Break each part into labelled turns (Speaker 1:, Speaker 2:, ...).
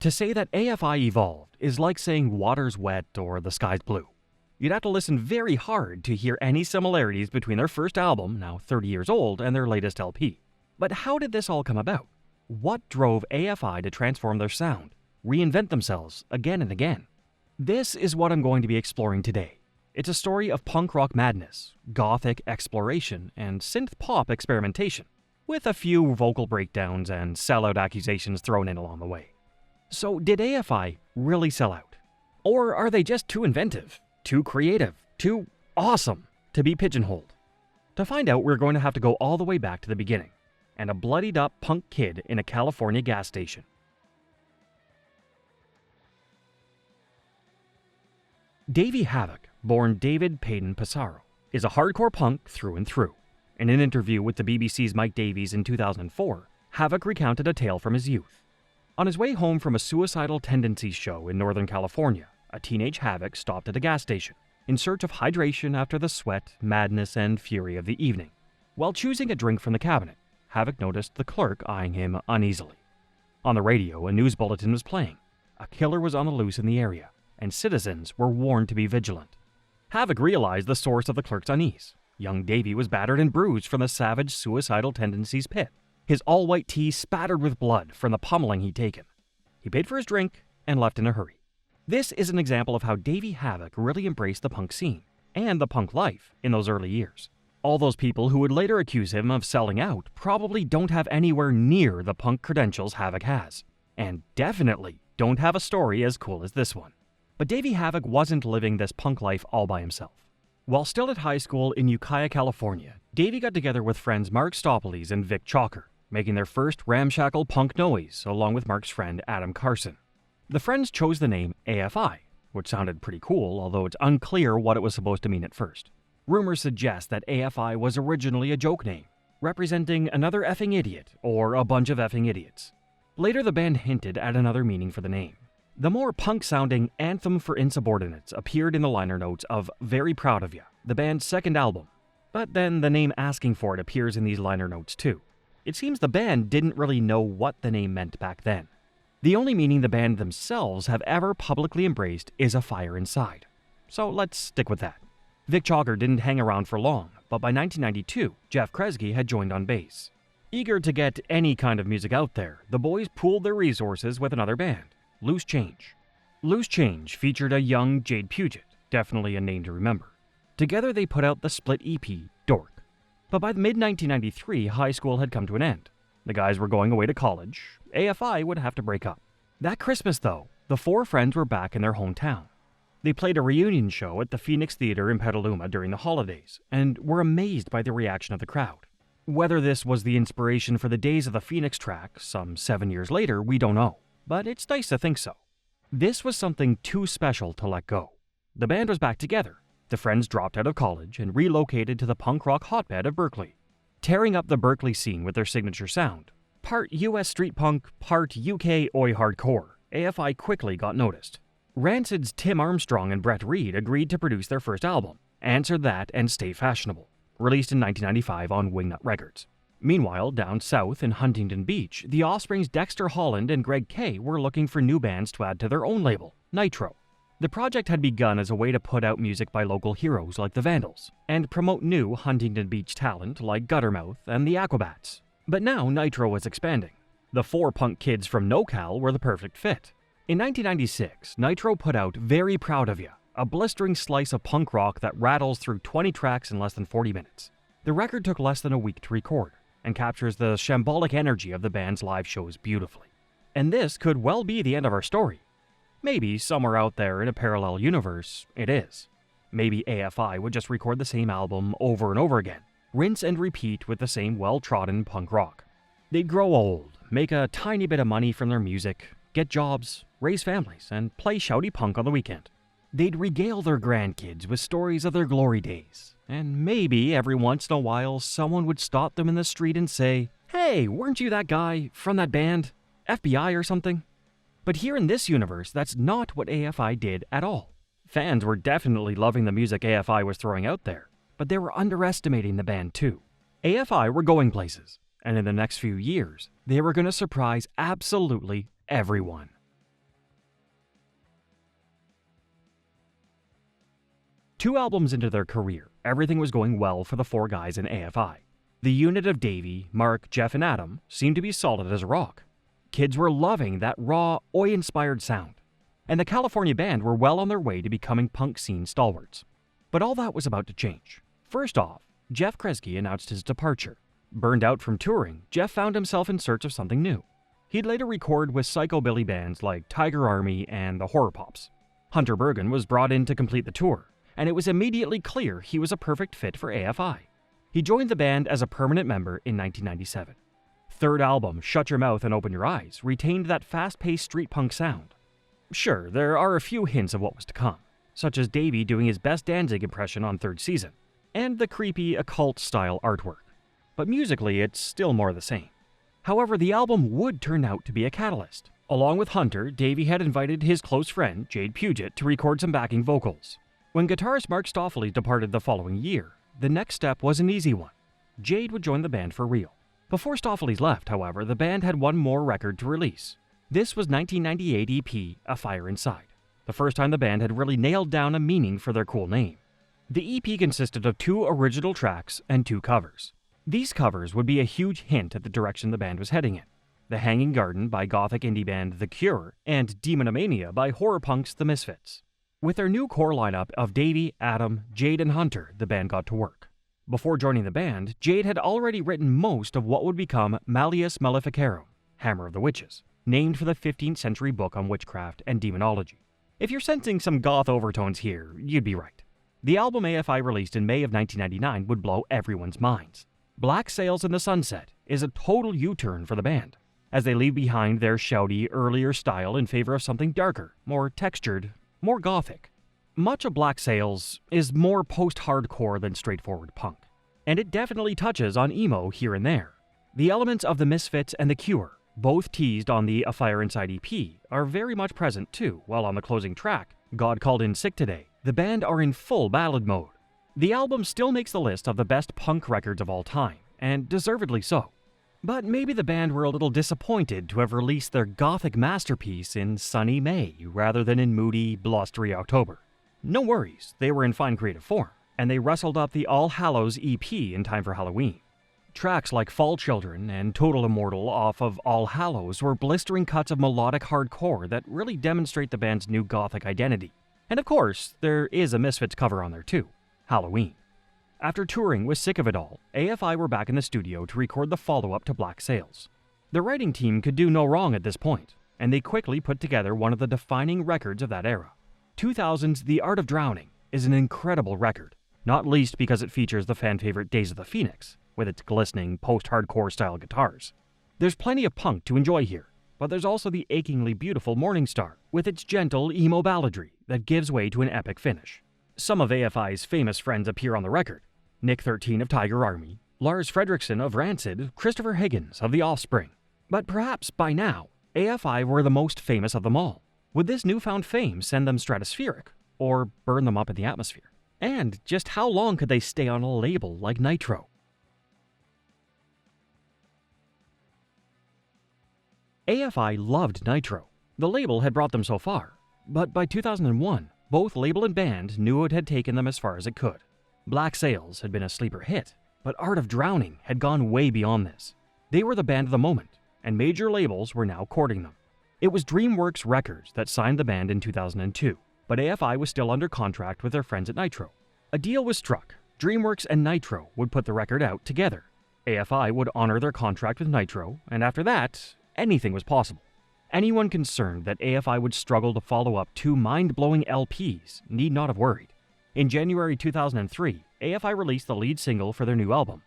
Speaker 1: To say that AFI evolved is like saying water's wet or the sky's blue. You'd have to listen very hard to hear any similarities between their first album, now 30 years old, and their latest LP. But how did this all come about? What drove AFI to transform their sound, reinvent themselves again and again? This is what I'm going to be exploring today. It's a story of punk rock madness, gothic exploration, and synth pop experimentation, with a few vocal breakdowns and sellout accusations thrown in along the way. So did AFI really sell out? Or are they just too inventive, too creative, too awesome to be pigeonholed? To find out, we're going to have to go all the way back to the beginning, and a bloodied up punk kid in a California gas station. Davey Havok, born David Payton Pissarro, is a hardcore punk through and through. In an interview with the BBC's Mike Davies in 2004, Havok recounted a tale from his youth. On his way home from a suicidal tendencies show in Northern California, a teenage Havok stopped at a gas station in search of hydration after the sweat, madness, and fury of the evening. While choosing a drink from the cabinet, Havok noticed the clerk eyeing him uneasily. On the radio, a news bulletin was playing. A killer was on the loose in the area, and citizens were warned to be vigilant. Havok realized the source of the clerk's unease. Young Davey was battered and bruised from the savage suicidal tendencies pit, his all-white tee spattered with blood from the pummeling he'd taken. He paid for his drink and left in a hurry. This is an example of how Davey Havok really embraced the punk scene and the punk life in those early years. All those people who would later accuse him of selling out probably don't have anywhere near the punk credentials Havok has, and definitely don't have a story as cool as this one. But Davey Havok wasn't living this punk life all by himself. While still at high school in Ukiah, California, Davey got together with friends Mark Stopples and Vic Chalker, making their first ramshackle punk noise along with Mark's friend Adam Carson. The friends chose the name AFI, which sounded pretty cool, although it's unclear what it was supposed to mean at first. Rumors suggest that AFI was originally a joke name, representing another effing idiot or a bunch of effing idiots. Later, the band hinted at another meaning for the name. The more punk-sounding Anthem for Insubordinates appeared in the liner notes of Very Proud of Ya, the band's second album. But then the name asking for it appears in these liner notes too. It seems the band didn't really know what the name meant back then. The only meaning the band themselves have ever publicly embraced is a fire inside. So let's stick with that. Vic Chalker didn't hang around for long, but by 1992, Jeff Kresge had joined on bass. Eager to get any kind of music out there, the boys pooled their resources with another band, Loose Change. Loose Change featured a young Jade Puget, definitely a name to remember. Together they put out the split EP, Dork. But by mid-1993, high school had come to an end. The guys were going away to college. AFI would have to break up. That Christmas, though, the four friends were back in their hometown. They played a reunion show at the Phoenix Theater in Petaluma during the holidays, and were amazed by the reaction of the crowd. Whether this was the inspiration for the Days of the Phoenix track, some 7 years later, we don't know. But it's nice to think so. This was something too special to let go. The band was back together. The friends dropped out of college and relocated to the punk rock hotbed of Berkeley, tearing up the Berkeley scene with their signature sound. Part US street punk, part UK oi hardcore, AFI quickly got noticed. Rancid's Tim Armstrong and Brett Reed agreed to produce their first album, Answer That and Stay Fashionable, released in 1995 on Wingnut Records. Meanwhile, down south in Huntington Beach, The Offspring's Dexter Holland and Greg Kay were looking for new bands to add to their own label, Nitro. The project had begun as a way to put out music by local heroes like the Vandals, and promote new Huntington Beach talent like Guttermouth and the Aquabats. But now Nitro was expanding. The four punk kids from NoCal were the perfect fit. In 1996, Nitro put out Very Proud of Ya, a blistering slice of punk rock that rattles through 20 tracks in less than 40 minutes. The record took less than a week to record, and captures the shambolic energy of the band's live shows beautifully. And this could well be the end of our story. Maybe somewhere out there in a parallel universe, it is. Maybe AFI would just record the same album over and over again, rinse and repeat with the same well-trodden punk rock. They'd grow old, make a tiny bit of money from their music, get jobs, raise families, and play shouty punk on the weekend. They'd regale their grandkids with stories of their glory days, and maybe every once in a while someone would stop them in the street and say, "Hey, weren't you that guy from that band? FBI or something?" But here in this universe, that's not what AFI did at all. Fans were definitely loving the music AFI was throwing out there, but they were underestimating the band too. AFI were going places, and in the next few years, they were going to surprise absolutely everyone. 2 albums into their career, everything was going well for the 4 guys in AFI. The unit of Davey, Mark, Jeff, and Adam seemed to be solid as a rock. Kids were loving that raw, oi-inspired sound, and the California band were well on their way to becoming punk scene stalwarts. But all that was about to change. First off, Jeff Kresge announced his departure. Burned out from touring, Jeff found himself in search of something new. He'd later record with psychobilly bands like Tiger Army and the Horror Pops. Hunter Bergen was brought in to complete the tour, and it was immediately clear he was a perfect fit for AFI. He joined the band as a permanent member in 1997. Third album, Shut Your Mouth and Open Your Eyes, retained that fast-paced street punk sound. Sure, there are a few hints of what was to come, such as Davey doing his best Danzig impression on Third Season, and the creepy occult-style artwork. But musically, it's still more of the same. However, the album would turn out to be a catalyst. Along with Hunter, Davey had invited his close friend, Jade Puget, to record some backing vocals. When guitarist Mark Stoffeli departed the following year, the next step was an easy one. Jade would join the band for real. Before Stoffeli's left, however, the band had one more record to release. This was 1998 EP, A Fire Inside, the first time the band had really nailed down a meaning for their cool name. The EP consisted of 2 original tracks and 2 covers. These covers would be a huge hint at the direction the band was heading in. The Hanging Garden by gothic indie band The Cure, and Demonomania by horror punks The Misfits. With their new core lineup of Davey, Adam, Jade, and Hunter, the band got to work. Before joining the band, Jade had already written most of what would become Malleus Maleficarum, Hammer of the Witches, named for the 15th century book on witchcraft and demonology. If you're sensing some goth overtones here, you'd be right. The album AFI released in May of 1999 would blow everyone's minds. Black Sails in the Sunset is a total U-turn for the band, as they leave behind their shouty, earlier style in favor of something darker, more textured, more gothic. Much of Black Sails is more post-hardcore than straightforward punk, and it definitely touches on emo here and there. The elements of The Misfits and The Cure, both teased on the A Fire Inside EP, are very much present too, while on the closing track, God Called In Sick Today, the band are in full ballad mode. The album still makes the list of the best punk records of all time, and deservedly so. But maybe the band were a little disappointed to have released their gothic masterpiece in sunny May rather than in moody, blustery October. No worries, they were in fine creative form, and they wrestled up the All Hallows EP in time for Halloween. Tracks like Fall Children and Total Immortal off of All Hallows were blistering cuts of melodic hardcore that really demonstrate the band's new gothic identity. And of course, there is a Misfits cover on there too, Halloween. After touring with Sick of It All, AFI were back in the studio to record the follow-up to Black Sails. The writing team could do no wrong at this point, and they quickly put together one of the defining records of that era. 2000's The Art of Drowning is an incredible record, not least because it features the fan-favorite Days of the Phoenix, with its glistening post-hardcore style guitars. There's plenty of punk to enjoy here, but there's also the achingly beautiful Morning Star, with its gentle emo balladry that gives way to an epic finish. Some of AFI's famous friends appear on the record. Nick 13 of Tiger Army, Lars Fredriksson of Rancid, Christopher Higgins of The Offspring. But perhaps by now, AFI were the most famous of them all. Would this newfound fame send them stratospheric, or burn them up in the atmosphere? And just how long could they stay on a label like Nitro? AFI loved Nitro. The label had brought them so far, but by 2001, both label and band knew it had taken them as far as it could. Black Sails had been a sleeper hit, but Art of Drowning had gone way beyond this. They were the band of the moment, and major labels were now courting them. It was DreamWorks Records that signed the band in 2002, but AFI was still under contract with their friends at Nitro. A deal was struck. DreamWorks and Nitro would put the record out together. AFI would honor their contract with Nitro, and after that, anything was possible. Anyone concerned that AFI would struggle to follow up 2 mind-blowing LPs need not have worried. In January 2003, AFI released the lead single for their new album.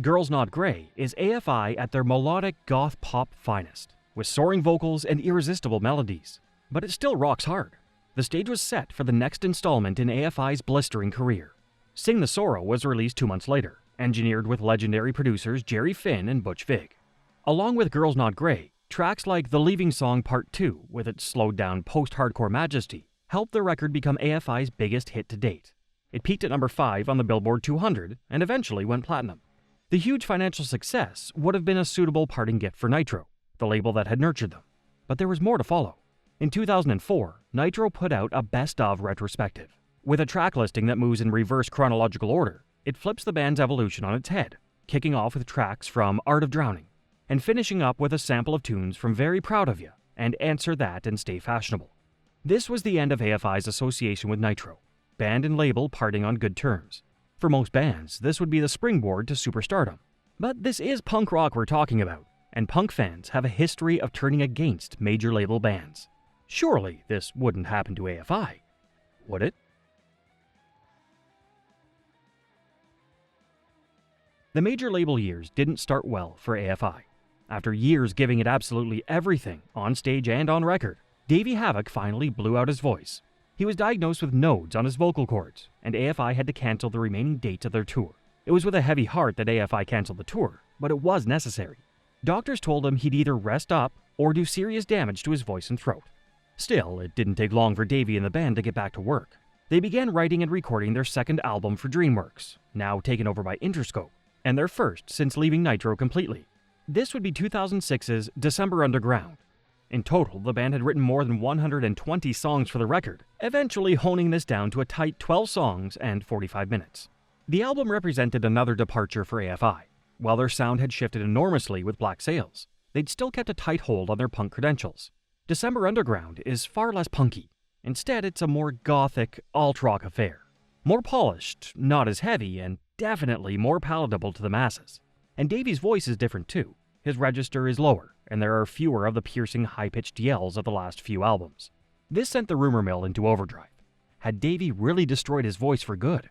Speaker 1: Girls Not Grey is AFI at their melodic goth pop finest, with soaring vocals and irresistible melodies. But it still rocks hard. The stage was set for the next installment in AFI's blistering career. Sing the Sorrow was released 2 months later, engineered with legendary producers Jerry Finn and Butch Vig. Along with Girls Not Grey, tracks like The Leaving Song Part 2, with its slowed-down post-hardcore majesty, helped the record become AFI's biggest hit to date. It peaked at number 5 on the Billboard 200 and eventually went platinum. The huge financial success would have been a suitable parting gift for Nitro, the label that had nurtured them. But there was more to follow. In 2004, Nitro put out a best-of retrospective, With a track listing that moves in reverse chronological order, it flips the band's evolution on its head, kicking off with tracks from Art of Drowning, and finishing up with a sample of tunes from Very Proud of Ya and Answer That and Stay Fashionable. This was the end of AFI's association with Nitro, band and label parting on good terms. For most bands, this would be the springboard to superstardom. But this is punk rock we're talking about, and punk fans have a history of turning against major label bands. Surely this wouldn't happen to AFI, would it? The major label years didn't start well for AFI. After years giving it absolutely everything, on stage and on record, Davey Havok finally blew out his voice. He was diagnosed with nodes on his vocal cords, and AFI had to cancel the remaining dates of their tour. It was with a heavy heart that AFI canceled the tour, but it was necessary. Doctors told him he'd either rest up or do serious damage to his voice and throat. Still, it didn't take long for Davey and the band to get back to work. They began writing and recording their second album for DreamWorks, now taken over by Interscope, and their first since leaving Nitro completely. This would be 2006's December Underground. In total, the band had written more than 120 songs for the record, eventually honing this down to a tight 12 songs and 45 minutes. The album represented another departure for AFI. While their sound had shifted enormously with Black Sails, they'd still kept a tight hold on their punk credentials. December Underground is far less punky. Instead, it's a more gothic, alt-rock affair. More polished, not as heavy, and definitely more palatable to the masses. And Davey's voice is different too. His register is lower, and there are fewer of the piercing high-pitched yells of the last few albums. This sent the rumor mill into overdrive. Had Davey really destroyed his voice for good?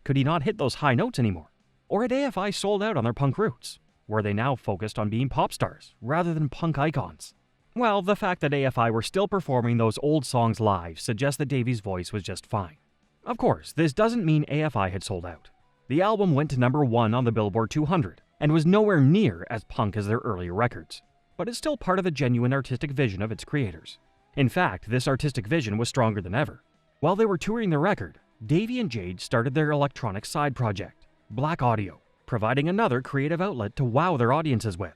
Speaker 1: Could he not hit those high notes anymore? Or had AFI sold out on their punk roots? Were they now focused on being pop stars rather than punk icons? Well, the fact that AFI were still performing those old songs live suggests that Davey's voice was just fine. Of course, this doesn't mean AFI had sold out. The album went to #1 on the Billboard 200 and was nowhere near as punk as their earlier records, but it's still part of the genuine artistic vision of its creators. In fact, this artistic vision was stronger than ever. While they were touring the record, Davey and Jade started their electronic side project, Black Audio, providing another creative outlet to wow their audiences with.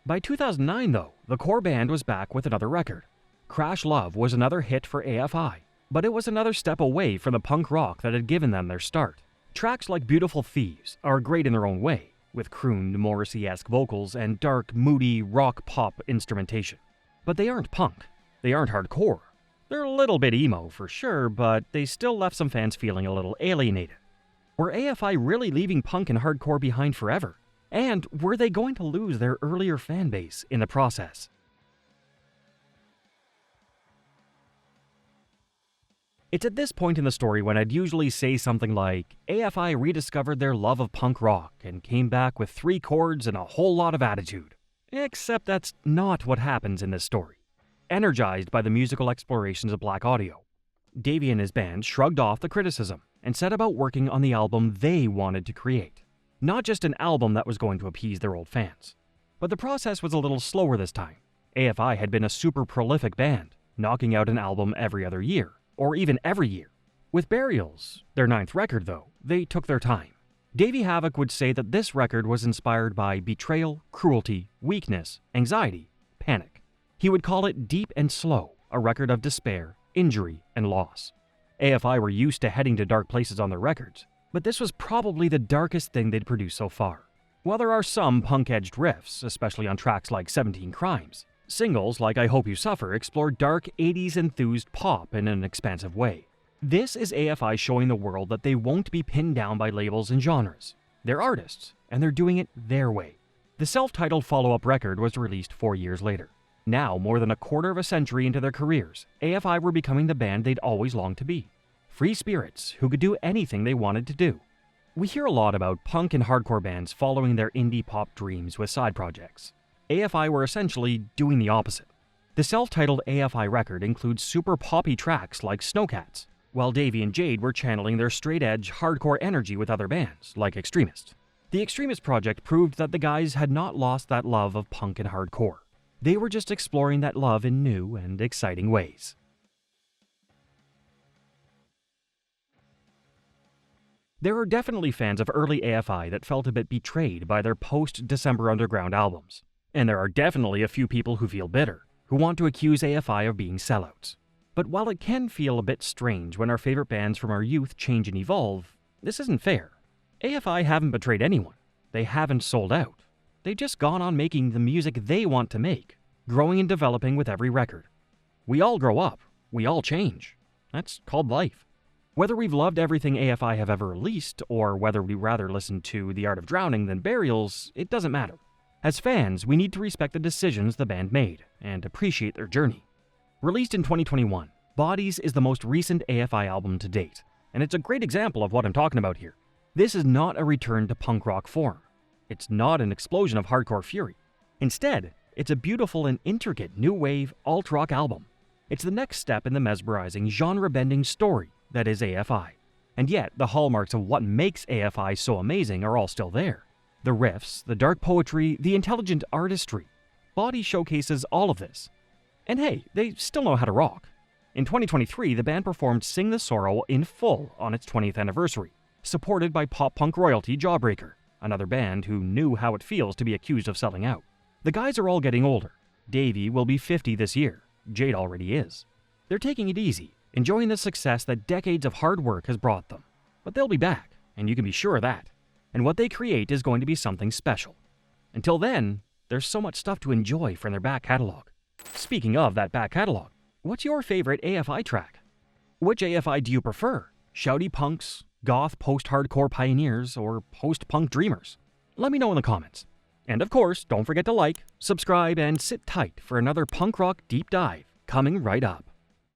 Speaker 1: By 2009, though, the core band was back with another record. Crash Love was another hit for AFI, but it was another step away from the punk rock that had given them their start. Tracks like Beautiful Thieves are great in their own way, with crooned Morrissey-esque vocals and dark, moody, rock-pop instrumentation. But they aren't punk. They aren't hardcore. They're a little bit emo, for sure, but they still left some fans feeling a little alienated. Were AFI really leaving punk and hardcore behind forever? And were they going to lose their earlier fan base in the process? It's at this point in the story when I'd usually say something like, AFI rediscovered their love of punk rock and came back with 3 chords and a whole lot of attitude. Except that's not what happens in this story. Energized by the musical explorations of Black Audio, Davey and his band shrugged off the criticism and set about working on the album they wanted to create. Not just an album that was going to appease their old fans. But the process was a little slower this time. AFI had been a super prolific band, knocking out an album every other year, or even every year. With Burials, their 9th record though, they took their time. Davey Havok would say that this record was inspired by betrayal, cruelty, weakness, anxiety, panic. He would call it deep and slow, a record of despair, injury, and loss. AFI were used to heading to dark places on their records, but this was probably the darkest thing they'd produced so far. While there are some punk-edged riffs, especially on tracks like 17 Crimes, singles like I Hope You Suffer explore dark 80s enthused pop in an expansive way. This is AFI showing the world that they won't be pinned down by labels and genres. They're artists, and they're doing it their way. The self-titled follow-up record was released 4 years later. Now, more than a quarter of a century into their careers, AFI were becoming the band they'd always longed to be. Free spirits who could do anything they wanted to do. We hear a lot about punk and hardcore bands following their indie pop dreams with side projects. AFI were essentially doing the opposite. The self-titled AFI record includes super poppy tracks like Snowcats, while Davey and Jade were channeling their straight-edge hardcore energy with other bands, like Extremist. The Extremist project proved that the guys had not lost that love of punk and hardcore. They were just exploring that love in new and exciting ways. There are definitely fans of early AFI that felt a bit betrayed by their post-December Underground albums. And there are definitely a few people who feel bitter, who want to accuse AFI of being sellouts. But while it can feel a bit strange when our favorite bands from our youth change and evolve, this isn't fair. AFI haven't betrayed anyone. They haven't sold out. They've just gone on making the music they want to make, growing and developing with every record. We all grow up. We all change. That's called life. Whether we've loved everything AFI have ever released, or whether we rather listen to The Art of Drowning than Burials, it doesn't matter. As fans, we need to respect the decisions the band made, and appreciate their journey. Released in 2021, Bodies is the most recent AFI album to date, and it's a great example of what I'm talking about here. This is not a return to punk rock form. It's not an explosion of hardcore fury. Instead, it's a beautiful and intricate new wave alt-rock album. It's the next step in the mesmerizing, genre-bending story that is AFI. And yet, the hallmarks of what makes AFI so amazing are all still there. The riffs, the dark poetry, the intelligent artistry. Body showcases all of this. And hey, they still know how to rock. In 2023, the band performed Sing the Sorrow in full on its 20th anniversary, supported by pop-punk royalty Jawbreaker, another band who knew how it feels to be accused of selling out. The guys are all getting older. Davey will be 50 this year. Jade already is. They're taking it easy, enjoying the success that decades of hard work has brought them. But they'll be back, and you can be sure of that. And what they create is going to be something special. Until then, there's so much stuff to enjoy from their back catalog. Speaking of that back catalog, what's your favorite AFI track? Which AFI do you prefer? Shouty punks, goth post-hardcore pioneers, or post-punk dreamers? Let me know in the comments. And of course, don't forget to like, subscribe, and sit tight for another punk rock deep dive coming right up.